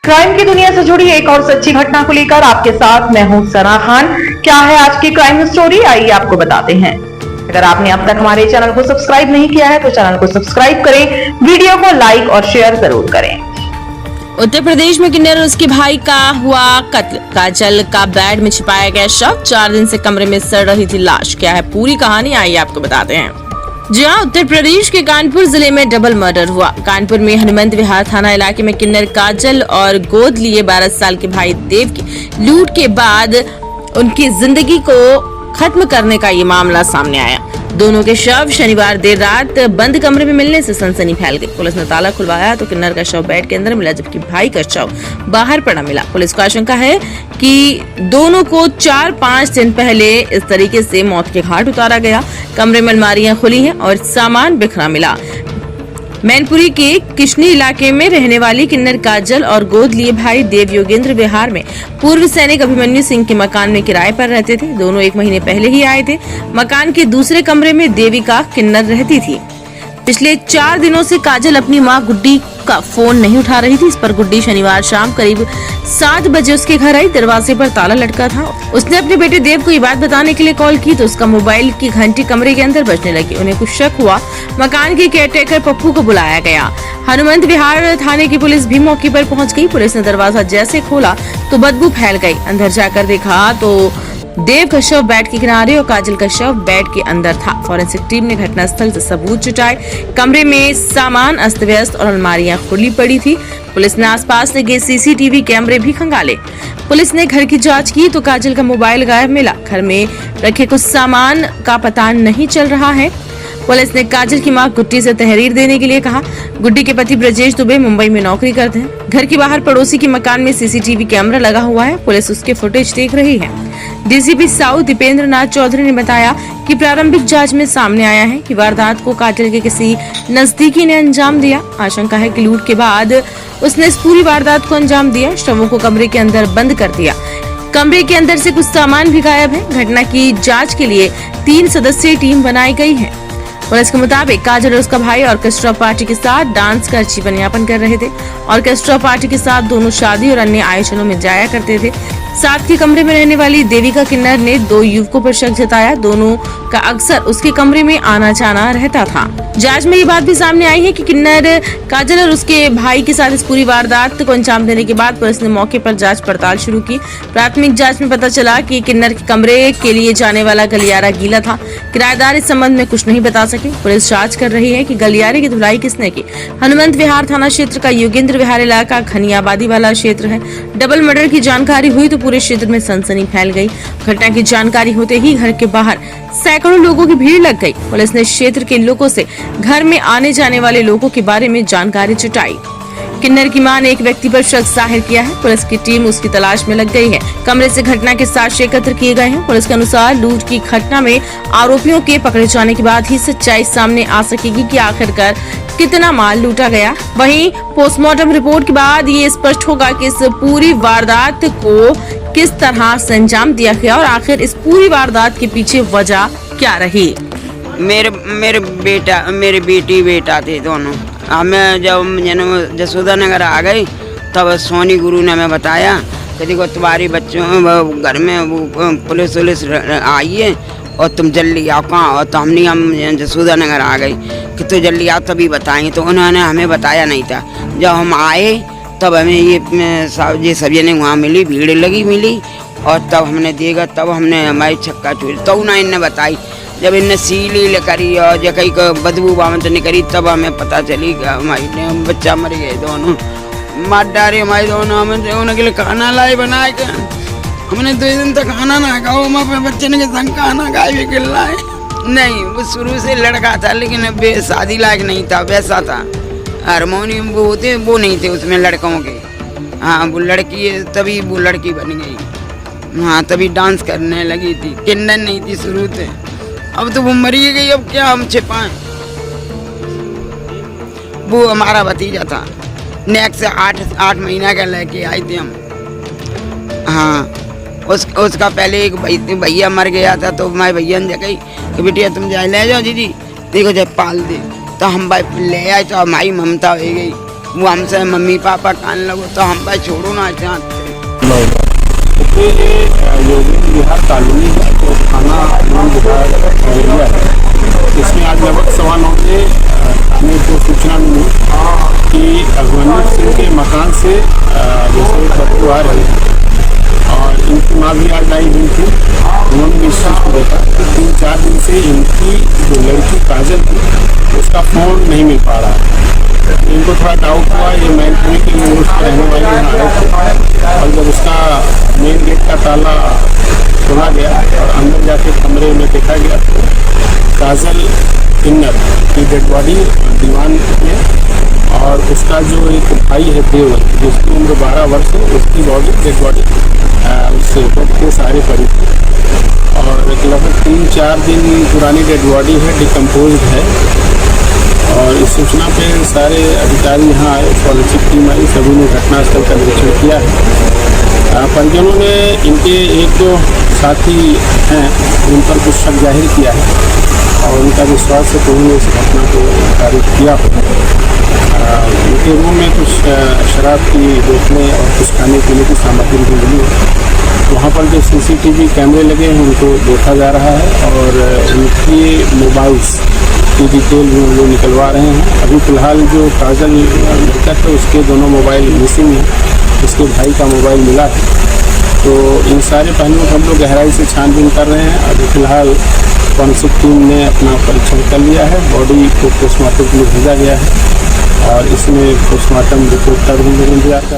Crime की दुनिया से जुड़ी एक और सच्ची घटना को लेकर आपके साथ मैं हूं सना खान। क्या है आज की क्राइम स्टोरी, आइए आपको बताते हैं। अगर आपने अब तक हमारे चैनल को सब्सक्राइब नहीं किया है तो चैनल को सब्सक्राइब करें, वीडियो को लाइक और शेयर जरूर करें। उत्तर प्रदेश में किन्नर और उसके भाई का हुआ कत्ल। काजल का बेड में छिपाया गया शव, 4 दिन से कमरे में सड़ रही थी लाश। क्या है पूरी कहानी, आइए आपको बताते हैं। जी हां, उत्तर प्रदेश के कानपुर जिले में डबल मर्डर हुआ। कानपुर में हनुमंत विहार थाना इलाके में किन्नर काजल और गोद लिए 12 साल के भाई देव की लूट के बाद उनकी जिंदगी को खत्म करने का ये मामला सामने आया। दोनों के शव शनिवार देर रात बंद कमरे में मिलने से सनसनी फैल गई। पुलिस ने ताला खुलवाया तो किन्नर का शव बेड के अंदर मिला, जबकि भाई का शव बाहर पड़ा मिला। पुलिस को आशंका है कि दोनों को 4-5 दिन पहले इस तरीके से मौत के घाट उतारा गया। कमरे में अलमारियां खुली हैं और सामान बिखरा मिला। मैनपुरी के किशनी इलाके में रहने वाली किन्नर काजल और गोद लिए भाई देव योगेंद्र विहार में पूर्व सैनिक अभिमन्यु सिंह के मकान में किराए पर रहते थे। दोनों 1 महीने पहले ही आए थे। मकान के दूसरे कमरे में देविका किन्नर रहती थी। पिछले 4 दिनों से काजल अपनी मां गुड्डी का फोन नहीं उठा रही थी। इस पर गुड्डी शनिवार शाम करीब 7 बजे उसके घर आई। दरवाजे पर ताला लटका था। उसने अपने बेटे देव को ये बात बताने के लिए कॉल की तो उसका मोबाइल की घंटी कमरे के अंदर बजने लगी। उन्हें कुछ शक हुआ। मकान के केयरटेकर पप्पू को बुलाया गया। हनुमंत विहार थाने की पुलिस भी मौके पर पहुंच गई। पुलिस ने दरवाजा जैसे खोला तो बदबू फैल गई। अंदर जाकर देखा तो देव का शव बेड के किनारे और काजल का शव बेड के अंदर था। फॉरेंसिक टीम ने घटनास्थल से सबूत जुटाए। कमरे में सामान अस्त व्यस्त और अलमारियां खुली पड़ी थी। पुलिस ने आसपास लगे सीसीटीवी कैमरे भी खंगाले। पुलिस ने घर की जांच की तो काजल का मोबाइल गायब मिला। घर में रखे कुछ सामान का पता नहीं चल रहा है। पुलिस ने काजल की मां गुड्डी से तहरीर देने के लिए कहा। गुड्डी के पति ब्रजेश दुबे मुंबई में नौकरी करते हैं। घर के बाहर पड़ोसी के मकान में सीसीटीवी कैमरा लगा हुआ है। पुलिस उसके फुटेज देख रही है। डीसीपी साउथ दीपेंद्र नाथ चौधरी ने बताया कि प्रारंभिक जांच में सामने आया है कि वारदात को काजल के किसी नजदीकी ने अंजाम दिया। आशंका है कि लूट के बाद उसने इस पूरी वारदात को अंजाम दिया। शवों को कमरे के अंदर बंद कर दिया। कमरे के अंदर से कुछ सामान भी गायब है। घटना की जाँच के लिए 3 सदस्यीय टीम बनाई गई है। पुलिस के मुताबिक काजल और उसका भाई ऑर्केस्ट्रा पार्टी के साथ डांस कर जीवन यापन कर रहे थे। ऑर्केस्ट्रा पार्टी के साथ दोनों शादी और अन्य आयोजनों में जाया करते थे। साथ के कमरे में रहने वाली देविका किन्नर ने 2 युवकों पर शक जताया। दोनों का अक्सर उसके कमरे में आना जाना रहता था। जांच में ये बात भी सामने आई है कि किन्नर काजल और उसके भाई के साथ इस पूरी वारदात को अंजाम देने के बाद पुलिस ने मौके पर जांच पड़ताल शुरू की। प्राथमिक जांच में पता चला कि किन्नर के कमरे के लिए जाने वाला गलियारा गीला था। किराएदार इस संबंध में कुछ नहीं बता सके। पुलिस जांच कर रही है कि गलियारे की धुलाई किसने की। हनुमंत विहार थाना क्षेत्र का योगेंद्र विहार इलाका घनी आबादी वाला क्षेत्र है। डबल मर्डर की जानकारी हुई तो पूरे क्षेत्र में सनसनी फैल गई। घटना की जानकारी होते ही घर के बाहर सैकड़ों लोगों की भीड़ लग गई। पुलिस ने क्षेत्र के लोगों से घर में आने जाने वाले लोगों के बारे में जानकारी जुटाई। किन्नर की मां ने एक व्यक्ति पर शक जाहिर किया है। पुलिस की टीम उसकी तलाश में लग गई है। कमरे से घटना के साक्ष्य एकत्र किए गए हैं। पुलिस के अनुसार लूट की घटना में आरोपियों के पकड़े जाने के बाद ही सच्चाई सामने आ सकेगी कि आखिरकार कितना माल लूटा गया। वहीं पोस्टमार्टम रिपोर्ट के बाद ये स्पष्ट होगा कि इस पूरी वारदात को किस तरह से अंजाम दिया गया और आखिर इस पूरी वारदात के पीछे वजह क्या रही। मेरे बेटी बेटा थे दोनों। हमें जब जसोदा नगर आ गए तब सोनी गुरु ने हमें बताया कि देखो तुम्हारे बच्चों घर में वो पुलिस आई है और तुम जल्दी आओ। कहाँ? और तो हम जसोदा नगर आ गए कि तो जल्दी आओ तभी बताएंगे। तो उन्होंने हमें बताया नहीं था। जब हम आए तब हमें ये सब ने वहाँ मिली, भीड़ लगी मिली और तब हमने देखा। तब हमने हमारी छक्का चूरी तो ना इन्हें बताई। जब इन्हें सील करी और जब कहीं को बदबू बामत नहीं करी तब हमें पता चली कि हमारी बच्चा मर गए। दोनों मार डारे हमारे दोनों। हमें उनके लिए खाना लाए बनाए के हमने 2 दिन तक खाना ना खाओ। हमारे बच्चे ने के संग खाना खाए भी गिर लाए नहीं। वो शुरू से लड़का था लेकिन शादी लायक नहीं था, वैसा था। हारमोनियम वो होते वो नहीं थे उसमें लड़कों के। हाँ वो लड़की है तभी वो लड़की बन गई। हाँ तभी डांस करने लगी थी। किन्नर नहीं थी शुरू से। अब तो वो मरी गई, अब क्या हम छिपाएं। वो हमारा भतीजा था। नेक्स्ट से 8 महीना का लेके आए थे हम। हाँ उसका पहले एक भैया मर गया था तो हमारे भैया ने कही कि बेटिया तुम जाए ले जाओ दीदी देखो जब पाल दे। तो हम भाई ले आए तो हमारी ममता हो गई। वो हमसे मम्मी पापा कहने लगो तो हम भाई छोड़ो ना चाहते। योगेंद्र विहार कॉलोनी है, तो थाना विहार एरिया है। इसमें आज लगभग 9:15 बजे हमें को सूचना मिली कि अभिमन्यु सिंह के मकान से जैसे बच्चे आ रहे हैं और इनकी माँ भी आज आई हुई थी। उन्होंने भी इस चीज़ को देखा कि 3-4 दिन से इनकी जो लड़की काजल थी उसका फ़ोन नहीं मिल पा रहा है। इनको थोड़ा डाउट हुआ, ये मैनपुरी के लिए उसके रहने वाले यहाँ आए थे और जब उसका मेन गेट का ताला खोला गया और अंदर जाके कमरे में देखा गया तो काजल किन्नर की डेड बॉडी दीवान में और उसका जो एक भाई है देव जिसकी उम्र 12 वर्ष है, उसकी बॉडी डेड बॉडी उससे बेड के सहारे पड़ी थी और लगभग 3-4 दिन पुरानी डेड बॉडी है, डिकम्पोज है। और इस सूचना पे सारे अधिकारी यहाँ आए, फॉरेंसिक टीम आई, सभी ने घटनास्थल का निरीक्षण किया है। परिजनों ने इनके 1-2 साथी हैं उन पर कुछ शक जाहिर किया है और उनका विश्वास है कि उन्होंने इस घटना को तारीफ किया हो। उनके रूम में कुछ शराब की बोतलें और कुछ खाने पीने की सामग्री भी मिली है। वहाँ पर जो CCTV कैमरे लगे हैं उनको देखा जा रहा है और उनकी मोबाइल्स की डिटेल भी हम लोग निकलवा रहे हैं। अभी फ़िलहाल जो काजल मृतक है उसके दोनों मोबाइल मिसिंग हैं, उसके भाई का मोबाइल मिला है। तो इन सारे पहलुओं को हम लोग गहराई से छानबीन कर रहे हैं। अभी फ़िलहाल फॉरेंसिक टीम ने अपना परीक्षण कर लिया है, बॉडी को पोस्टमार्टम के लिए भेजा गया है और इसमें पोस्टमार्टम रिपोर्ट का भी इंतजार कर